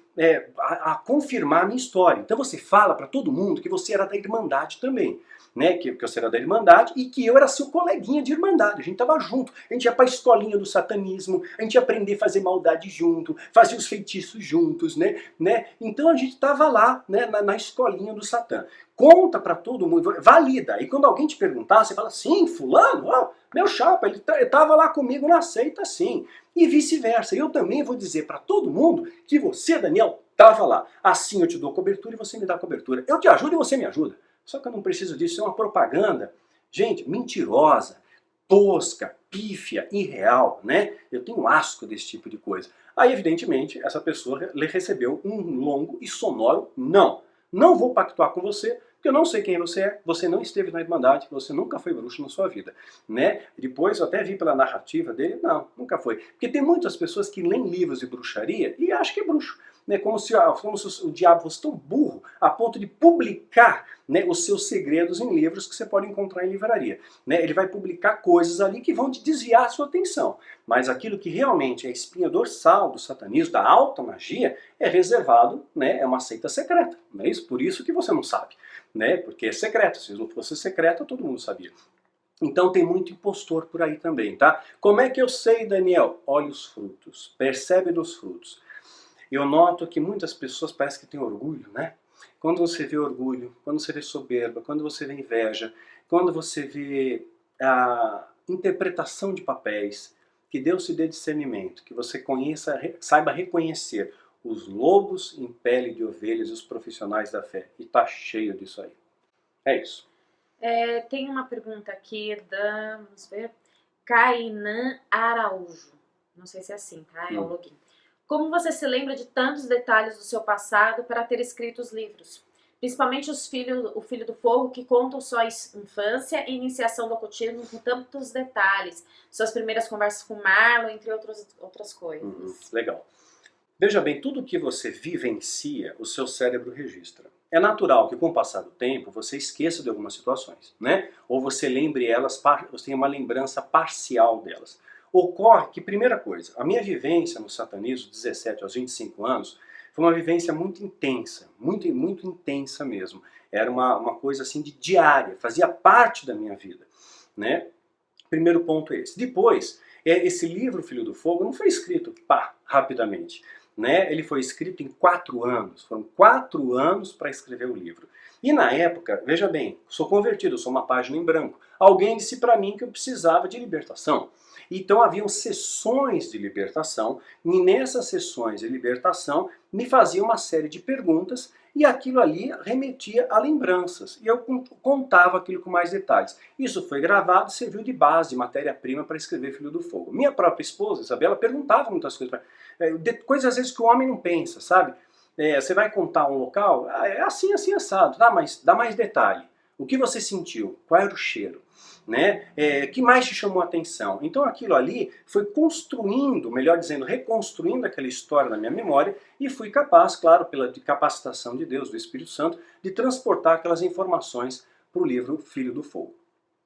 confirmar a minha história. Então você fala para todo mundo que você era da Irmandade também, né? Que você era da Irmandade e que eu era seu coleguinha de Irmandade. A gente estava junto, a gente ia para a escolinha do satanismo, a gente ia aprender a fazer maldade junto, fazer os feitiços juntos, né? Então a gente estava lá, né, na escolinha do Satã. Conta para todo mundo, valida. E quando alguém te perguntar, você fala, sim, fulano, meu chapa, ele estava lá comigo na seita, sim. E vice-versa. Eu também vou dizer para todo mundo que você, Daniel, estava lá. Assim eu te dou cobertura e você me dá cobertura. Eu te ajudo e você me ajuda. Só que eu não preciso disso, isso é uma propaganda, gente, mentirosa, tosca, pífia, irreal, né? Eu tenho asco desse tipo de coisa. Aí, evidentemente, essa pessoa recebeu um longo e sonoro não. Não vou pactuar com você, porque eu não sei quem você é, você não esteve na Irmandade, você nunca foi bruxo na sua vida, né? Depois eu até vi pela narrativa dele, não, nunca foi. Porque tem muitas pessoas que leem livros de bruxaria e acham que é bruxo. Né, como se o diabo fosse tão burro a ponto de publicar, né, os seus segredos em livros que você pode encontrar em livraria. Né? Ele vai publicar coisas ali que vão te desviar a sua atenção. Mas aquilo que realmente é a espinha dorsal do satanismo, da alta magia, é reservado, né, é uma seita secreta. Não é isso? Por isso que você não sabe. Né? Porque é secreto. Se não fosse secreta, todo mundo sabia. Então tem muito impostor por aí também, tá? Como é que eu sei, Daniel? Olha os frutos. Percebe nos frutos. Eu noto que muitas pessoas parecem que têm orgulho, né? Quando você vê orgulho, quando você vê soberba, quando você vê inveja, quando você vê a interpretação de papéis, que Deus te dê discernimento, que você conheça, saiba reconhecer os lobos em pele de ovelhas e os profissionais da fé. E tá cheio disso aí. É isso. Tem uma pergunta aqui vamos ver, Kainan Araújo. Não sei se é assim, tá? É o login. Como você se lembra de tantos detalhes do seu passado para ter escrito os livros? Principalmente o Filho do Fogo, que contam sua infância e iniciação do ocultismo com tantos detalhes. Suas primeiras conversas com Marlon, entre outras coisas. Legal. Veja bem, tudo que você vivencia, o seu cérebro registra. É natural que com o passar do tempo você esqueça de algumas situações, né? Ou você lembre elas, você tenha uma lembrança parcial delas. Ocorre que, primeira coisa, a minha vivência no satanismo, 17 aos 25 anos, foi uma vivência muito intensa, muito intensa mesmo. Era uma coisa assim de diária, fazia parte da minha vida, né? Primeiro ponto é esse. Depois, esse livro, Filho do Fogo, não foi escrito rapidamente. Né? Ele foi escrito em 4 anos. Foram 4 anos para escrever o livro. E na época, veja bem, sou convertido, sou uma página em branco. Alguém disse para mim que eu precisava de libertação. Então haviam sessões de libertação, e nessas sessões de libertação me fazia uma série de perguntas e aquilo ali remetia a lembranças. E eu contava aquilo com mais detalhes. Isso foi gravado e serviu de base, de matéria-prima para escrever Filho do Fogo. Minha própria esposa, Isabela, perguntava muitas coisas para mim. Coisas às vezes que o homem não pensa, sabe? Você vai contar um local, é assim, assim, assado, dá mais detalhe. O que você sentiu? Qual era o cheiro? Né? Que mais te chamou a atenção? Então aquilo ali foi construindo, melhor dizendo, reconstruindo aquela história na minha memória e fui capaz, claro, pela capacitação de Deus, do Espírito Santo, de transportar aquelas informações para o livro Filho do Fogo.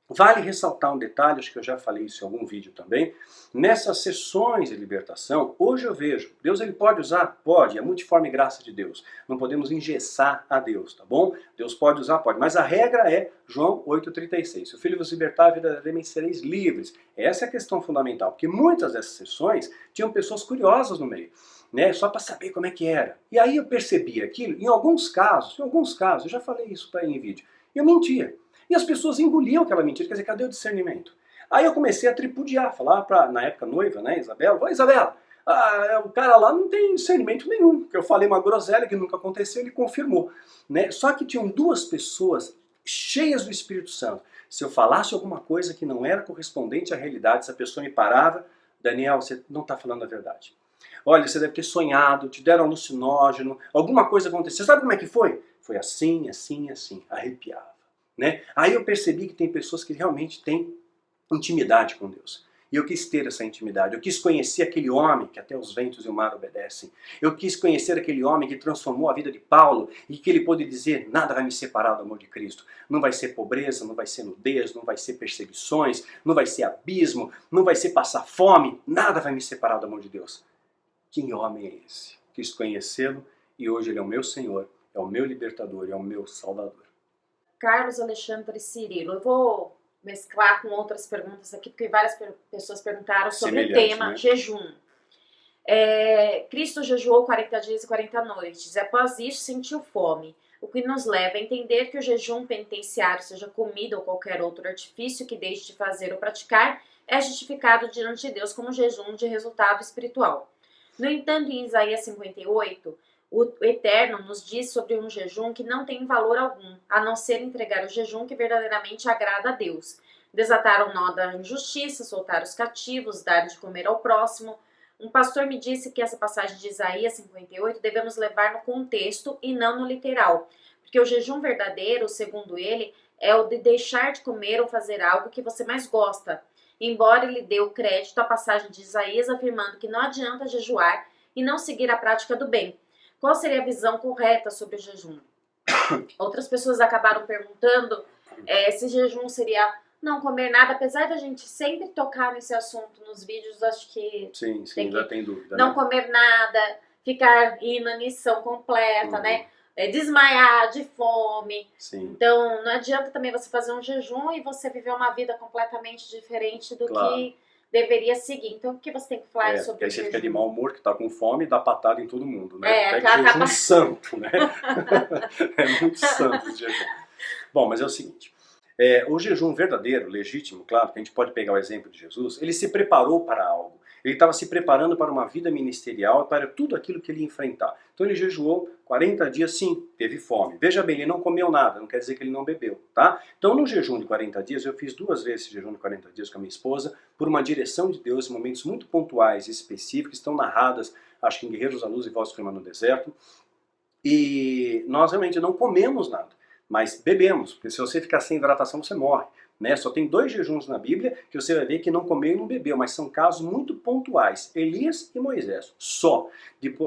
Vale ressaltar um detalhe, acho que eu já falei isso em algum vídeo também, nessas sessões de libertação, hoje eu vejo, Deus ele pode usar? Pode, é a multiforme graça de Deus, não podemos engessar a Deus, tá bom? Deus pode usar? Pode, mas a regra é João 8,36, se o Filho vos libertar, verdadeiramente sereis livres. Essa é a questão fundamental, porque muitas dessas sessões tinham pessoas curiosas no meio, né, só para saber como é que era. E aí eu percebi aquilo, em alguns casos, eu já falei isso aí em vídeo, eu mentia. E as pessoas engoliam aquela mentira, quer dizer, cadê o discernimento? Aí eu comecei a tripudiar, falar para, na época, noiva, né, Isabela, ô Isabela, o cara lá não tem discernimento nenhum, porque eu falei uma groselha que nunca aconteceu, ele confirmou. Né? Só que tinham 2 pessoas cheias do Espírito Santo. Se eu falasse alguma coisa que não era correspondente à realidade, essa pessoa me parava, Daniel, você não está falando a verdade. Olha, você deve ter sonhado, te deram alucinógeno, alguma coisa aconteceu. Você sabe como é que foi? Foi assim, assim, assim, arrepiava. Né? Aí eu percebi que tem pessoas que realmente têm intimidade com Deus. E eu quis ter essa intimidade. Eu quis conhecer aquele homem que até os ventos e o mar obedecem. Eu quis conhecer aquele homem que transformou a vida de Paulo e que ele pôde dizer, nada vai me separar do amor de Cristo. Não vai ser pobreza, não vai ser nudez, não vai ser perseguições, não vai ser abismo, não vai ser passar fome, nada vai me separar do amor de Deus. Que homem é esse? Quis conhecê-lo e hoje ele é o meu Senhor, é o meu libertador, é o meu Salvador. Carlos Alexandre Cirilo. Eu vou mesclar com outras perguntas aqui, porque várias pessoas perguntaram sobre o tema, né? Jejum. Cristo jejuou 40 dias e 40 noites, e após isso sentiu fome, o que nos leva a entender que o jejum penitenciário, seja comida ou qualquer outro artifício que deixe de fazer ou praticar, é justificado diante de Deus como jejum de resultado espiritual. No entanto, em Isaías 58, o Eterno nos diz sobre um jejum que não tem valor algum, a não ser entregar o jejum que verdadeiramente agrada a Deus. Desatar o nó da injustiça, soltar os cativos, dar de comer ao próximo. Um pastor me disse que essa passagem de Isaías 58 devemos levar no contexto e não no literal, porque o jejum verdadeiro, segundo ele, é o de deixar de comer ou fazer algo que você mais gosta. Embora ele dê o crédito à passagem de Isaías afirmando que não adianta jejuar e não seguir a prática do bem. Qual seria a visão correta sobre o jejum? Outras pessoas acabaram perguntando se jejum seria não comer nada, apesar da gente sempre tocar nesse assunto nos vídeos, acho que... Sim, ainda tem dúvida. Não né? comer nada, ficar em inanição completa, né? Desmaiar de fome. Sim. Então, não adianta também você fazer um jejum e você viver uma vida completamente diferente do que deveria seguir. Então, o que você tem que falar sobre aí o você jejum? fica de mau humor, que tá com fome e dá patada em todo mundo, né? É acaba... jejum santo, né? É muito santo esse jejum. Bom, mas é o seguinte, o jejum verdadeiro, legítimo, claro, que a gente pode pegar o exemplo de Jesus, ele se preparou para algo. Ele estava se preparando para uma vida ministerial, para tudo aquilo que ele ia enfrentar. Então ele jejuou 40 dias, sim, teve fome. Veja bem, ele não comeu nada, não quer dizer que ele não bebeu, tá? Então no jejum de 40 dias, eu fiz 2 vezes esse jejum de 40 dias com a minha esposa, por uma direção de Deus, em momentos muito pontuais e específicos, estão narradas, acho que em Guerreiros da Luz e Voz Firma no Deserto. E nós realmente não comemos nada, mas bebemos, porque se você ficar sem hidratação, você morre. Né? Só tem 2 jejuns na Bíblia que você vai ver que não comeu e não bebeu, mas são casos muito pontuais. Elias e Moisés, só.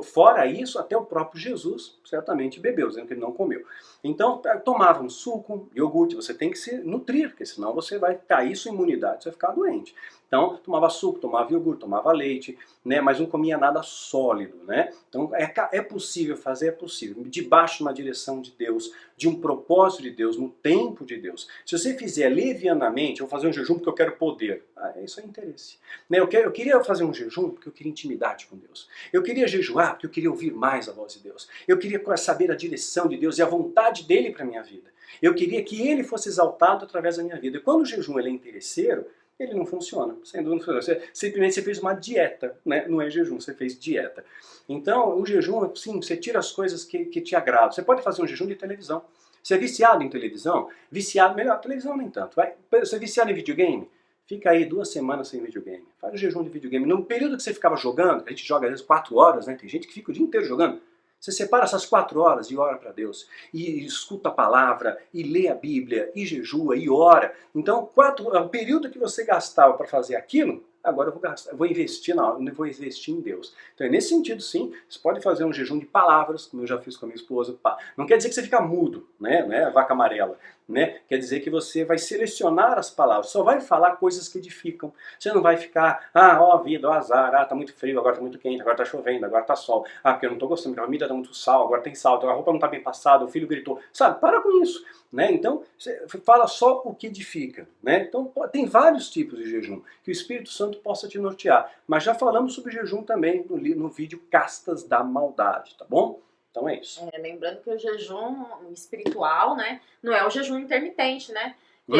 Fora isso, até o próprio Jesus certamente bebeu, dizendo que ele não comeu. Então, tomávamos suco, iogurte, você tem que se nutrir, porque senão você vai cair sua imunidade, você vai ficar doente. Então, tomava suco, tomava iogurte, tomava leite, né? Mas não comia nada sólido, né? Então, é possível fazer, é possível, debaixo de uma direção de Deus, de um propósito de Deus, no tempo de Deus. Se você fizer levianamente, eu vou fazer um jejum porque eu quero poder, isso é interesse. Né? Eu queria fazer um jejum porque eu queria intimidade com Deus. Eu queria jejuar porque eu queria ouvir mais a voz de Deus. Eu queria saber a direção de Deus e a vontade dele para a minha vida. Eu queria que ele fosse exaltado através da minha vida. E quando o jejum ele é interesseiro, ele não funciona, sem dúvida não funciona. Simplesmente você fez uma dieta, né? Não é jejum, você fez dieta. Então, o jejum, sim, você tira as coisas que te agradam. Você pode fazer um jejum de televisão. Você é viciado em televisão? Viciado, melhor, televisão nem tanto. Você é viciado em videogame? Fica aí 2 semanas sem videogame. Faz um jejum de videogame. No período que você ficava jogando, a gente joga às vezes 4 horas, né? Tem gente que fica o dia inteiro jogando. Você separa essas 4 horas e ora para Deus, e escuta a palavra, e lê a Bíblia, e jejua, e ora. Então, o período que você gastava para fazer aquilo, agora eu vou investir em Deus. Então é nesse sentido, sim, você pode fazer um jejum de palavras, como eu já fiz com a minha esposa. Não quer dizer que você fica mudo, né? Não é a vaca amarela. Né? Quer dizer que você vai selecionar as palavras, só vai falar coisas que edificam. Você não vai ficar, ó vida, ó azar, tá muito frio, agora tá muito quente, agora tá chovendo, agora tá sol. Porque eu não tô gostando, porque a comida tá muito sal, agora tem sal, a roupa não tá bem passada, o filho gritou. Sabe, para com isso. Né? Então, você fala só o que edifica. Né? Então, tem vários tipos de jejum, que o Espírito Santo possa te nortear. Mas já falamos sobre jejum também no vídeo Castas da Maldade, tá bom? Então é isso. Lembrando que o jejum espiritual, né, não é o jejum intermitente, né? Não,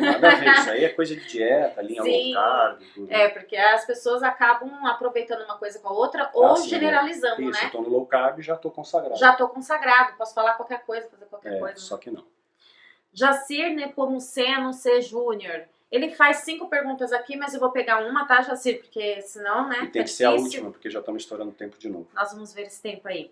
nada a ver. Isso aí é coisa de dieta, linha low carb. Tudo. Porque as pessoas acabam aproveitando uma coisa com a outra ou generalizando, isso, né? eu tô no low carb e já tô consagrado. Já tô consagrado, posso falar qualquer coisa, fazer qualquer coisa. Só que não. Jacir Nepomuceno C. Júnior. Ele faz 5 perguntas aqui, mas eu vou pegar uma, tá, Jacir? Porque senão, né? E tem que ser a última, porque já estamos estourando o tempo de novo. Nós vamos ver esse tempo aí.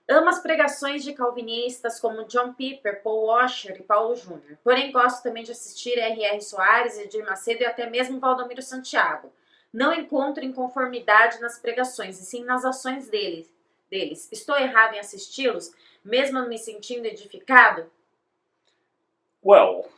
Amo as pregações de calvinistas como John Piper, Paul Washer e Paulo Júnior. Porém, gosto também de assistir R.R. Soares, Edir Macedo e até mesmo Valdomiro Santiago. Não encontro inconformidade nas pregações, e sim nas ações deles. Estou errado em assisti-los, mesmo me sentindo edificado? Well,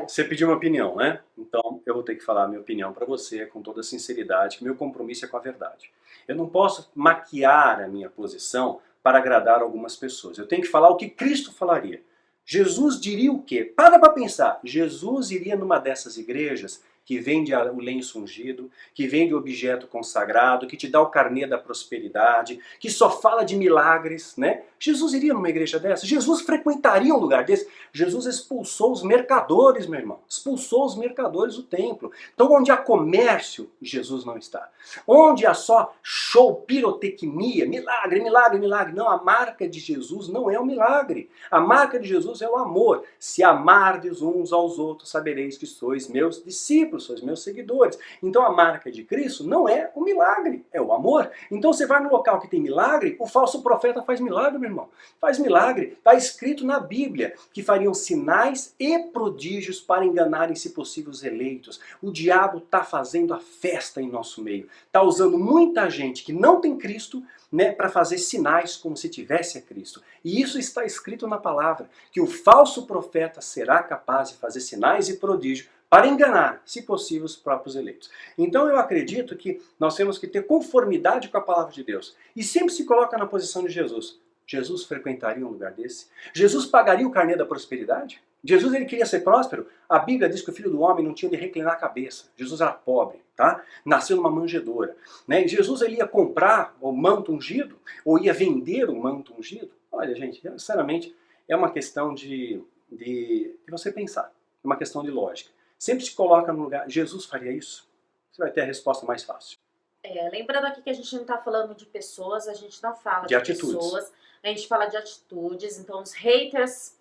você pediu uma opinião, né? Então, eu vou ter que falar a minha opinião para você com toda sinceridade, que meu compromisso é com a verdade. Eu não posso maquiar a minha posição para agradar algumas pessoas. Eu tenho que falar o que Cristo falaria. Jesus diria o quê? Para pensar. Jesus iria numa dessas igrejas que vende o lenço ungido, que vende o objeto consagrado, que te dá o carnê da prosperidade, que só fala de milagres, né? Jesus iria numa igreja dessa? Jesus frequentaria um lugar desse? Jesus expulsou os mercadores, meu irmão. Expulsou os mercadores do templo. Então, onde há comércio, Jesus não está. Onde há só show, pirotecnia, milagre, milagre, milagre. Não, a marca de Jesus não é o milagre. A marca de Jesus é o amor. Se amardes uns aos outros, sabereis que sois meus discípulos, sois meus seguidores. Então a marca de Cristo não é o milagre, é o amor. Então você vai no local que tem milagre, o falso profeta faz milagre, meu irmão. Faz milagre. Está escrito na Bíblia que fariam sinais e prodígios para enganarem, se possível, os eleitos. O diabo está fazendo a festa em nosso meio. Está usando muita gente que não tem Cristo, né, para fazer sinais como se tivesse a Cristo. E isso está escrito na palavra, que o falso profeta será capaz de fazer sinais e prodígios para enganar, se possível, os próprios eleitos. Então eu acredito que nós temos que ter conformidade com a palavra de Deus. E sempre se coloca na posição de Jesus. Jesus frequentaria um lugar desse? Jesus pagaria o carnê da prosperidade? Jesus ele queria ser próspero? A Bíblia diz que o Filho do Homem não tinha onde reclinar a cabeça. Jesus era pobre, tá? Nasceu numa manjedoura. Né? Jesus ele ia comprar o manto ungido? Ou ia vender o manto ungido? Olha, gente, sinceramente, é uma questão de você pensar. É uma questão de lógica. Sempre se coloca no lugar, Jesus faria isso? Você vai ter a resposta mais fácil. Lembrando aqui que a gente não está falando de pessoas, a gente não fala De atitudes. pessoas, a gente fala de atitudes. Então, os haters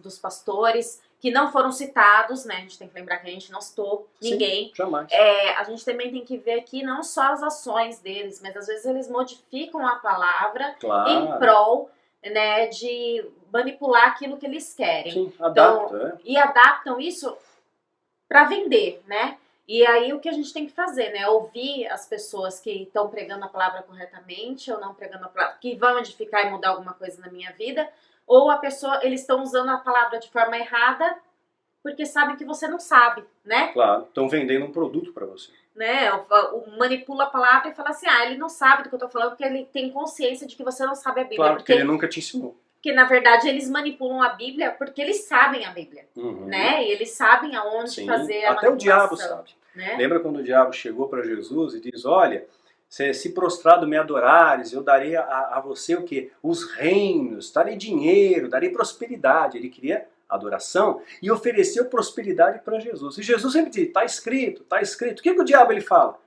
dos pastores que não foram citados, né? A gente tem que lembrar que a gente não citou ninguém. Sim, jamais. A gente também tem que ver aqui não só as ações deles, mas às vezes eles modificam a palavra em prol, né, de manipular aquilo que eles querem. Sim, adapta, então, e adaptam isso para vender, né? E aí o que a gente tem que fazer, né? Ouvir as pessoas que estão pregando a palavra corretamente ou não pregando a palavra, que vão edificar e mudar alguma coisa na minha vida, ou eles estão usando a palavra de forma errada porque sabem que você não sabe, né? Claro, estão vendendo um produto para você. Né? Manipula a palavra e fala assim, ele não sabe do que eu tô falando porque ele tem consciência de que você não sabe a Bíblia. Claro, porque ele nunca te ensinou. Porque, na verdade, eles manipulam a Bíblia porque eles sabem a Bíblia, né? E eles sabem aonde fazer a manipulação. Até o diabo sabe. Né? Lembra quando o diabo chegou para Jesus e diz, olha, se prostrado me adorares, eu darei a você o quê? Os reinos, darei dinheiro, darei prosperidade. Ele queria adoração e ofereceu prosperidade para Jesus. E Jesus sempre diz, está escrito, está escrito. O que o diabo ele fala?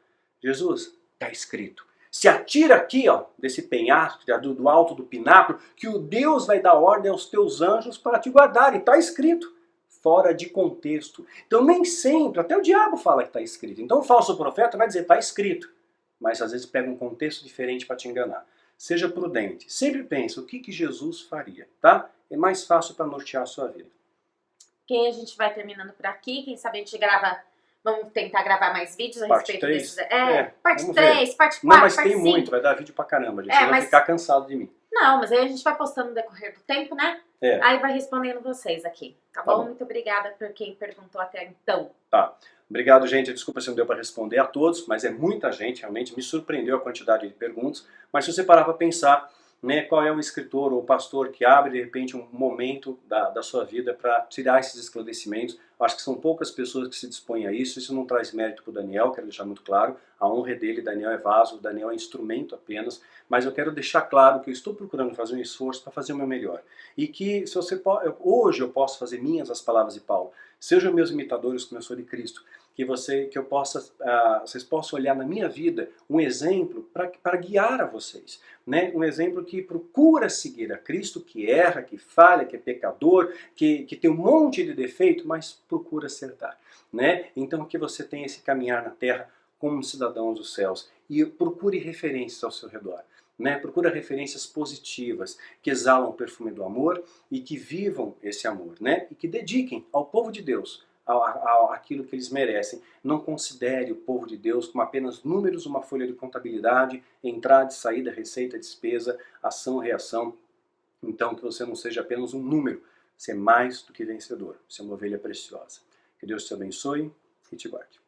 Jesus, está escrito. Se atira aqui, ó, desse penhasco, do alto do pináculo, que o Deus vai dar ordem aos teus anjos para te guardarem. Está escrito. Fora de contexto. Então nem sempre, até o diabo fala que está escrito. Então o falso profeta vai dizer, está escrito. Mas às vezes pega um contexto diferente para te enganar. Seja prudente. Sempre pense o que Jesus faria, tá? É mais fácil para nortear a sua vida. Ok, a gente vai terminando por aqui. Quem sabe a gente grava... Vamos tentar gravar mais vídeos a parte respeito 3. desses... parte 3, parte 4, Não, mas parte tem 5. muito, vai dar vídeo pra caramba, gente. Você vai ficar cansado de mim. Não, mas aí a gente vai postando no decorrer do tempo, né? Aí vai respondendo vocês aqui, tá bom? Muito obrigada por quem perguntou até então. Tá. Obrigado, gente. Desculpa se não deu para responder a todos, mas é muita gente, realmente me surpreendeu a quantidade de perguntas. Mas se você parar para pensar, né, qual é o escritor ou pastor que abre, de repente, um momento da sua vida para tirar esses esclarecimentos. Acho que são poucas pessoas que se dispõem a isso. Isso não traz mérito para o Daniel, quero deixar muito claro. A honra é dele, Daniel é vaso, Daniel é instrumento apenas. Mas eu quero deixar claro que eu estou procurando fazer um esforço para fazer o meu melhor. E que se você hoje eu posso fazer minhas as palavras de Paulo. Sejam meus imitadores como eu sou de Cristo. Que vocês possam olhar na minha vida um exemplo para guiar a vocês. Né? Um exemplo que procura seguir a Cristo, que erra, que falha, que é pecador, que tem um monte de defeito, mas procura acertar. Né? Então que você tenha esse caminhar na terra como um cidadão dos céus. E procure referências ao seu redor. Né? Procura referências positivas, que exalam o perfume do amor e que vivam esse amor. Né? E que dediquem ao povo de Deus aquilo que eles merecem. Não considere o povo de Deus como apenas números, uma folha de contabilidade, entrada, saída, receita, despesa, ação, reação. Então que você não seja apenas um número, você é mais do que vencedor, você é uma ovelha preciosa. Que Deus te abençoe e te guarde.